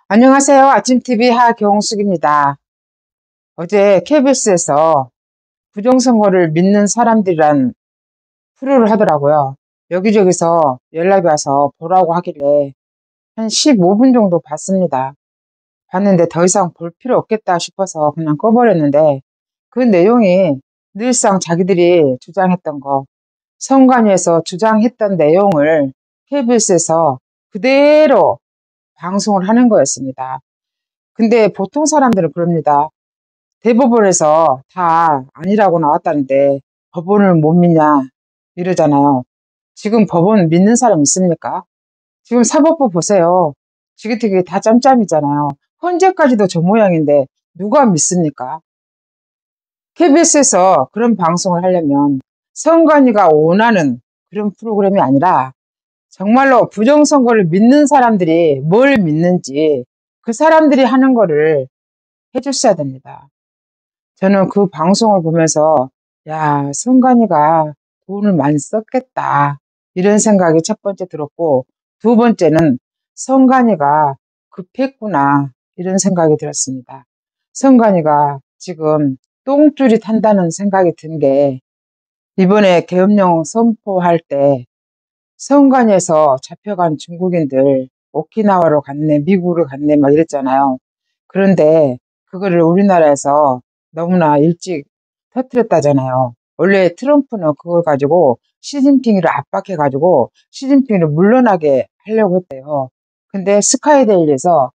안녕하세요. 아침TV 하경숙입니다. 어제 KBS에서 부정선거를 믿는 사람들이란 프로를 하더라고요. 여기저기서 연락이 와서 보라고 하길래 한 15분 정도 봤습니다. 봤는데 더 이상 볼 필요 없겠다 싶어서 그냥 꺼버렸는데 그 내용이 늘상 자기들이 주장했던 거, 선관위에서 주장했던 내용을 KBS에서 그대로 방송을 하는 거였습니다. 근데 보통 사람들은 그럽니다. 대법원에서 다 아니라고 나왔다는데 법원을 못 믿냐 이러잖아요. 지금 법원 믿는 사람 있습니까? 지금 사법부 보세요. 지긋지긋 다 짬짬이잖아요. 헌재까지도 저 모양인데 누가 믿습니까? KBS에서 그런 방송을 하려면 선관위가 원하는 그런 프로그램이 아니라 정말로 부정선거를 믿는 사람들이 뭘 믿는지 그 사람들이 하는 거를 해줬어야 됩니다. 저는 그 방송을 보면서 야, 선관위가 돈을 많이 썼겠다. 이런 생각이 첫 번째 들었고, 두 번째는 선관위가 급했구나. 이런 생각이 들었습니다. 선관위가 지금 똥줄이 탄다는 생각이 든 게 이번에 계엄령 선포할 때 선관위에서 잡혀간 중국인들 오키나와로 갔네, 미국으로 갔네 막 이랬잖아요. 그런데 그거를 우리나라에서 너무나 일찍 터뜨렸다잖아요. 원래 트럼프는 그걸 가지고 시진핑을 압박해가지고 시진핑을 물러나게 하려고 했대요. 근데 스카이데일리에서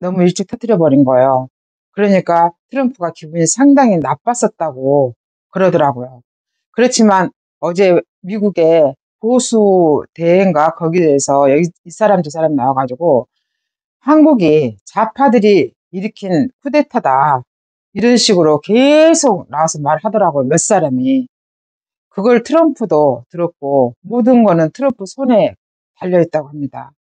너무 일찍 터뜨려버린 거예요. 그러니까 트럼프가 기분이 상당히 나빴었다고 그러더라고요. 그렇지만 어제 미국의 보수 대회인가 거기에서 여기 이 사람 저 사람 나와가지고 한국이 좌파들이 일으킨 쿠데타다 이런 식으로 계속 나와서 말하더라고요. 몇 사람이. 그걸 트럼프도 들었고 모든 거는 트럼프 손에 달려있다고 합니다.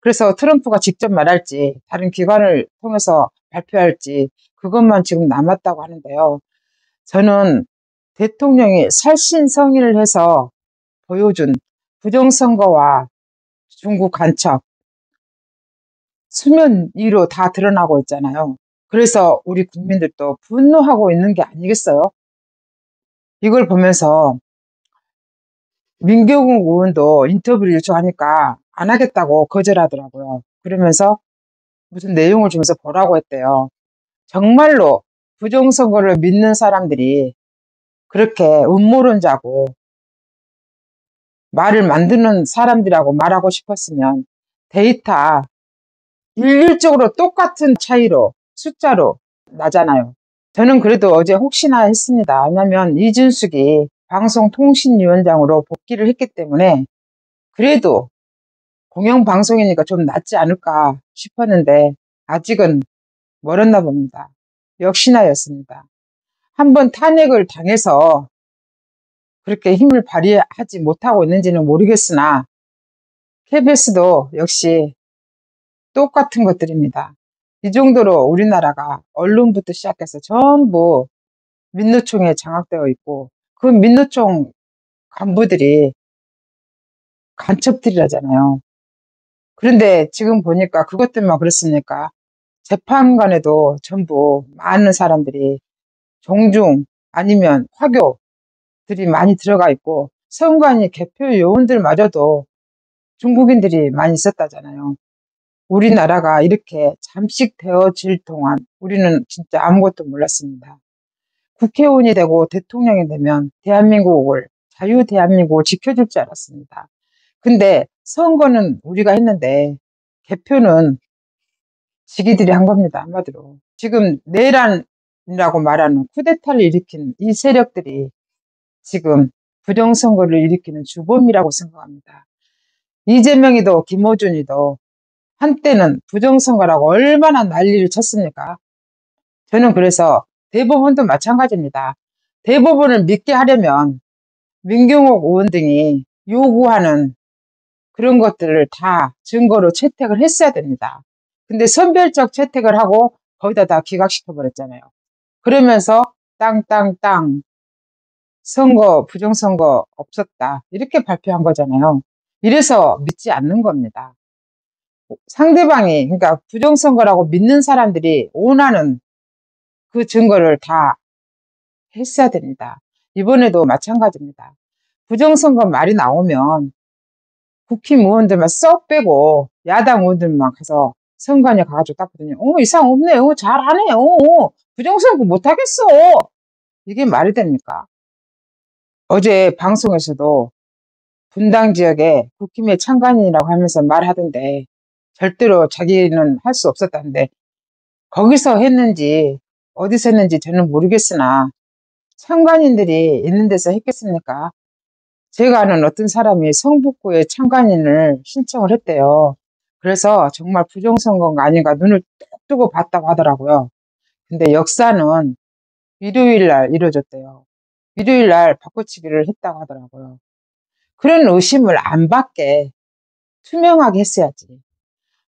그래서 트럼프가 직접 말할지 다른 기관을 통해서 발표할지 그것만 지금 남았다고 하는데요. 저는 대통령이 살신성의를 해서 보여준 부정선거와 중국 간첩 수면 위로 다 드러나고 있잖아요. 그래서 우리 국민들도 분노하고 있는 게 아니겠어요? 이걸 보면서 민경욱 의원도 인터뷰를 요청하니까 안 하겠다고 거절하더라고요. 그러면서 무슨 내용을 주면서 보라고 했대요. 정말로 부정선거를 믿는 사람들이 그렇게 음모론자고 말을 만드는 사람들이라고 말하고 싶었으면 데이터 일률적으로 똑같은 차이로 숫자로 나잖아요. 저는 그래도 어제 혹시나 했습니다. 왜냐면 이준숙이 방송통신위원장으로 복귀를 했기 때문에 그래도 공영방송이니까 좀 낫지 않을까 싶었는데 아직은 멀었나 봅니다. 역시나였습니다. 한번 탄핵을 당해서 그렇게 힘을 발휘하지 못하고 있는지는 모르겠으나 KBS도 역시 똑같은 것들입니다. 이 정도로 우리나라가 언론부터 시작해서 전부 민노총에 장악되어 있고 그 민노총 간부들이 간첩들이라잖아요. 그런데 지금 보니까 그것들만 그렇습니까? 재판관에도 전부 많은 사람들이 종중 아니면 화교들이 많이 들어가 있고 선관위 개표 요원들마저도 중국인들이 많이 있었다잖아요. 우리나라가 이렇게 잠식되어질 동안 우리는 진짜 아무것도 몰랐습니다. 국회의원이 되고 대통령이 되면 대한민국을, 자유 대한민국을 지켜줄 줄 알았습니다. 근데 선거는 우리가 했는데 개표는 지기들이 한 겁니다. 한마디로. 지금 내란이라고 말하는 쿠데타를 일으킨 이 세력들이 지금 부정선거를 일으키는 주범이라고 생각합니다. 이재명이도 김어준이도 한때는 부정선거라고 얼마나 난리를 쳤습니까? 저는 그래서 대법원도 마찬가지입니다. 대법원을 믿게 하려면 민경욱 의원 등이 요구하는 그런 것들을 다 증거로 채택을 했어야 됩니다. 근데 선별적 채택을 하고 거기다 다 기각시켜 버렸잖아요. 그러면서 땅땅땅 선거 부정선거 없었다 이렇게 발표한 거잖아요. 이래서 믿지 않는 겁니다. 상대방이, 그러니까 부정선거라고 믿는 사람들이 원하는 그 증거를 다 했어야 됩니다. 이번에도 마찬가지입니다. 부정선거 말이 나오면 국힘의원들만 쏙 빼고 야당 의원들만 가서 선관위에 가가지고 땄거든요. 이상 없네. 잘하네. 부정선거 못하겠어. 이게 말이 됩니까? 어제 방송에서도 분당 지역에 국힘의 창간인이라고 하면서 말하던데 절대로 자기는 할 수 없었다는데 거기서 했는지 어디서 했는지 저는 모르겠으나 창간인들이 있는 데서 했겠습니까? 제가 아는 어떤 사람이 성북구에 창간인을 신청을 했대요. 그래서 정말 부정선거가 아닌가 눈을 뚝 뜨고 봤다고 하더라고요. 근데 역사는 일요일 날 이루어졌대요. 일요일 날 바꿔치기를 했다고 하더라고요. 그런 의심을 안 받게 투명하게 했어야지.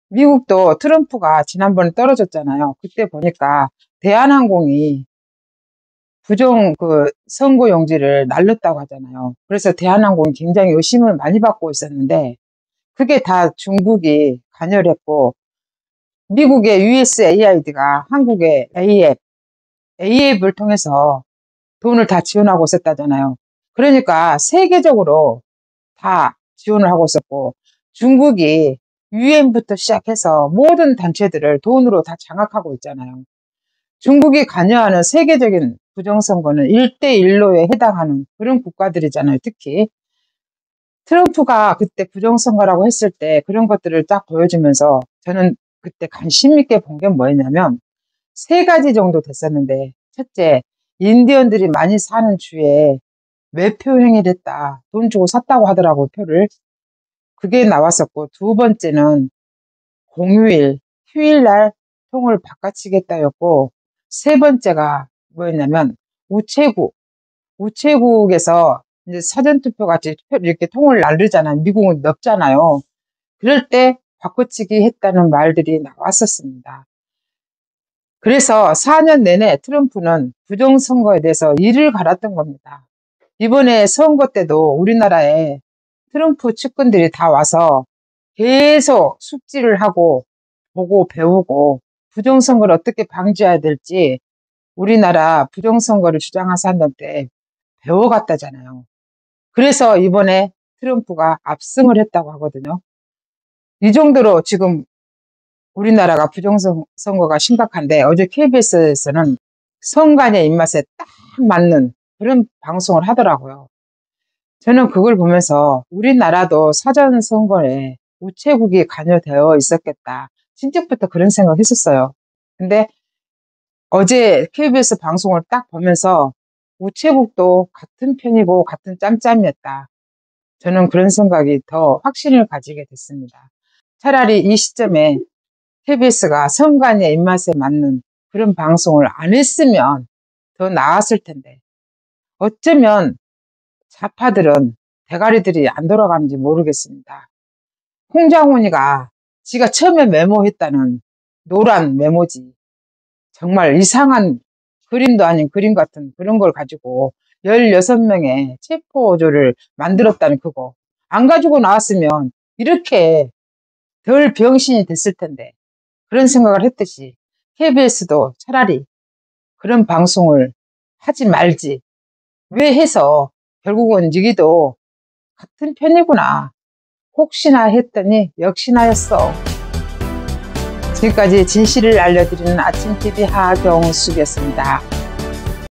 미국도 트럼프가 지난번에 떨어졌잖아요. 그때 보니까 대한항공이 선거 용지를 날렸다고 하잖아요. 그래서 대한항공이 굉장히 의심을 많이 받고 있었는데 그게 다 중국이 관여를 했고 미국의 USAID가 한국의 A앱을 통해서 돈을 다 지원하고 있었다잖아요. 그러니까 세계적으로 다 지원을 하고 있었고 중국이 유엔부터 시작해서 모든 단체들을 돈으로 다 장악하고 있잖아요. 중국이 관여하는 세계적인 부정선거는 1대1로에 해당하는 그런 국가들이잖아요. 특히 트럼프가 그때 부정선거라고 했을 때 그런 것들을 딱 보여주면서 저는 그때 관심 있게 본 게 뭐였냐면 3가지 정도 됐었는데 첫째, 인디언들이 많이 사는 주에 매표 행위를 했다. 돈 주고 샀다고 하더라고요, 표를. 그게 나왔었고 두 번째는 공휴일, 휴일날 통을 바꿔치겠다였고 세 번째가 뭐였냐면 우체국에서 이제 사전투표 같이 이렇게 통을 나르잖아요. 미국은 넓잖아요. 그럴 때 바꿔치기 했다는 말들이 나왔었습니다. 그래서 4년 내내 트럼프는 부정선거에 대해서 이를 갈았던 겁니다. 이번에 선거 때도 우리나라에 트럼프 측근들이 다 와서 계속 숙지를 하고 보고 배우고 부정선거를 어떻게 방지해야 될지 우리나라 부정선거를 주장한 사람들한테 배워갔다잖아요. 그래서 이번에 트럼프가 압승을 했다고 하거든요. 이 정도로 지금 우리나라가 부정선거가 심각한데 어제 KBS에서는 선관위의 입맛에 딱 맞는 그런 방송을 하더라고요. 저는 그걸 보면서 우리나라도 사전선거에 우체국이 관여되어 있었겠다. 진작부터 그런 생각 했었어요. 근데 어제 KBS 방송을 딱 보면서 우체국도 같은 편이고 같은 짬짬이었다. 저는 그런 생각이 더 확신을 가지게 됐습니다. 차라리 이 시점에 KBS가 선관위의 입맛에 맞는 그런 방송을 안 했으면 더 나았을 텐데 어쩌면 좌파들은 대가리들이 안 돌아가는지 모르겠습니다. 홍장훈이가 지가 처음에 메모했다는 노란 메모지 정말 이상한 그림도 아닌 그림 같은 그런 걸 가지고 16명의 체포조를 만들었다는 그거 안 가지고 나왔으면 이렇게 덜 병신이 됐을 텐데 그런 생각을 했듯이 KBS도 차라리 그런 방송을 하지 말지 왜 해서 결국은 니기도 같은 편이구나 혹시나 했더니 역시나였어. 지금까지 진실을 알려드리는 아침TV 하경숙이었습니다.